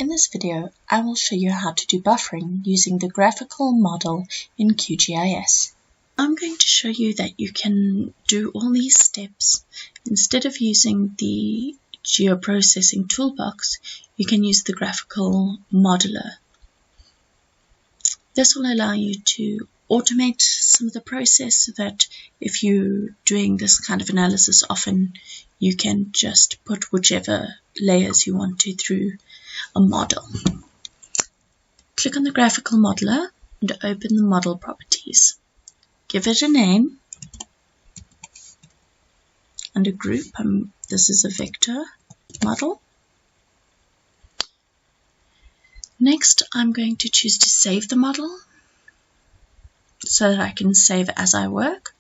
In this video, I will show you how to do buffering using the graphical model in QGIS. I'm going to show you that you can do all these steps. Instead of using the geoprocessing toolbox, you can use the graphical modeler. This will allow you to automate some of the process so that if you're doing this kind of analysis often, you can just put whichever layers you want to through a model. Click on the graphical modeler and open the model properties. Give it a name and a group. This is a vector model. Next, I'm going to choose to save the model so that I can save as I work,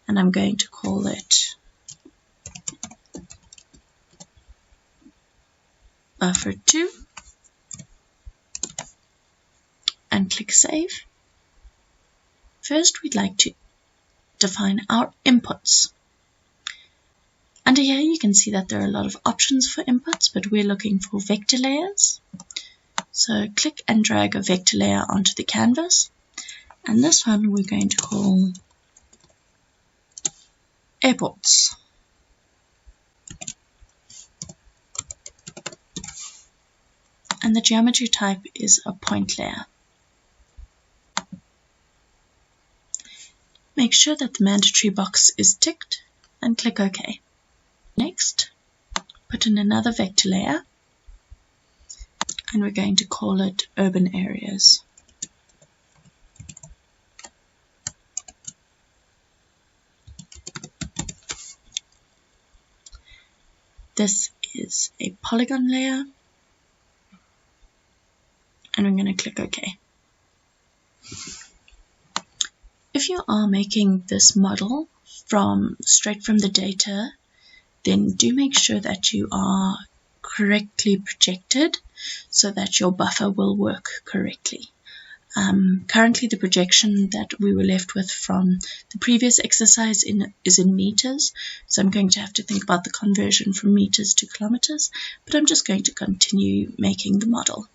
and I'm going to call it Buffer 2 and click Save. First, we'd like to define our inputs. Under here, you can see that there are a lot of options for inputs, but we're looking for vector layers. So click and drag a vector layer onto the canvas, and this one we're going to call airports. And the geometry type is a point layer. Make sure that the mandatory box is ticked and click OK. Next, put in another vector layer, and we're going to call it urban areas. This is a polygon layer, and I'm going to click OK. If you are making this model straight from the data, then do make sure that you are correctly projected so that your buffer will work correctly. Currently, the projection that we were left with from the previous exercise is in meters, so I'm going to have to think about the conversion from meters to kilometers, but I'm just going to continue making the model.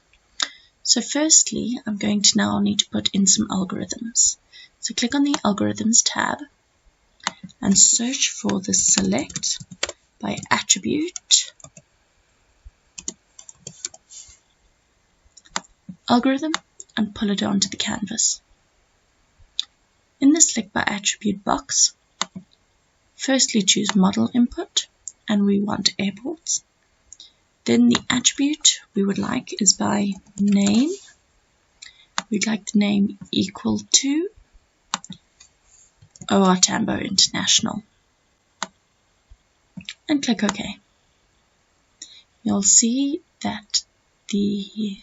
So firstly, I'm going to now need to put in some algorithms. So click on the Algorithms tab and search for the Select by Attribute algorithm and pull it onto the canvas. In the Select by Attribute box, firstly choose Model Input, and we want airports. Then the attribute we would like is by name. We'd like the name equal to OR Tambo International. And click OK. You'll see that the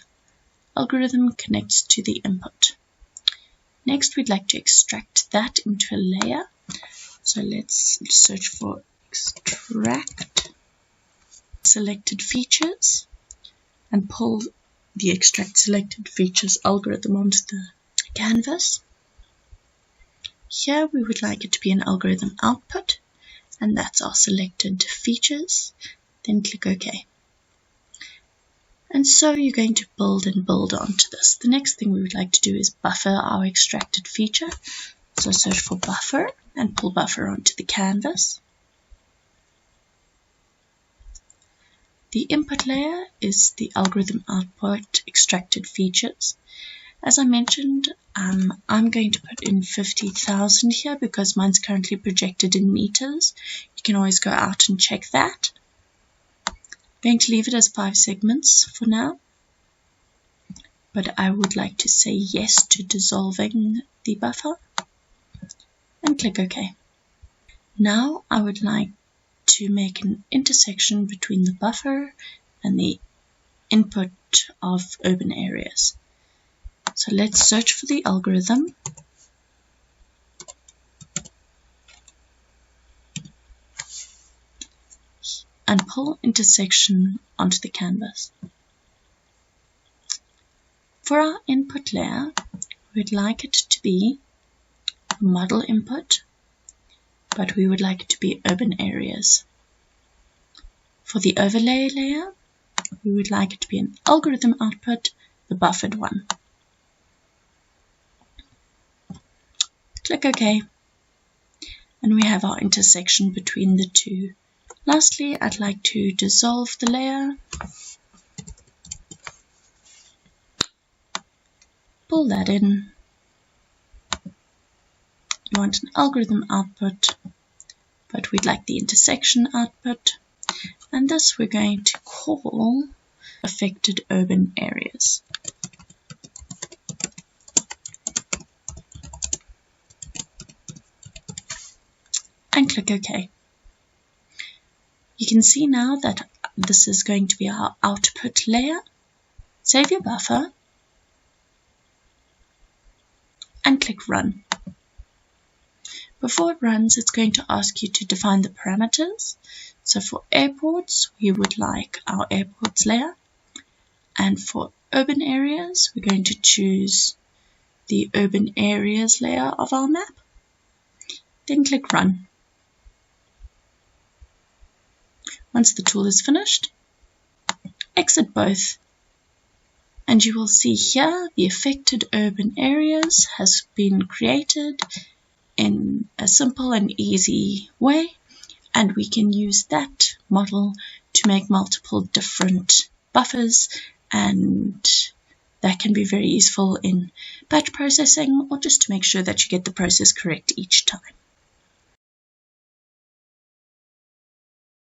algorithm connects to the input. Next, we'd like to extract that into a layer. So let's search for extract selected features and pull the extract selected features algorithm onto the canvas. Here we would like it to be an algorithm output, and that's our selected features. Then click OK. And so you're going to build and build onto this. The next thing we would like to do is buffer our extracted feature. So search for buffer and pull buffer onto the canvas. The input layer is the algorithm output extracted features. As I mentioned, I'm going to put in 50,000 here because mine's currently projected in meters. You can always go out and check that. I'm going to leave it as 5 segments for now, but I would like to say yes to dissolving the buffer and click OK. Now I would like to make an intersection between the buffer and the input of urban areas. So let's search for the algorithm and pull intersection onto the canvas. For our input layer, we'd like it to be model input, but we would like it to be urban areas. For the overlay layer, we would like it to be an algorithm output, the buffered one. Click OK. And we have our intersection between the two. Lastly, I'd like to dissolve the layer, pull that in. You want an algorithm output, but we'd like the intersection output. And this we're going to call affected urban areas. And click OK. You can see now that this is going to be our output layer. Save your buffer and click Run. Before it runs, it's going to ask you to define the parameters. So for airports, we would like our airports layer. And for urban areas, we're going to choose the urban areas layer of our map. Then click Run. Once the tool is finished, exit both. And you will see here the affected urban areas has been created in a simple and easy way. And we can use that model to make multiple different buffers, and that can be very useful in batch processing or just to make sure that you get the process correct each time.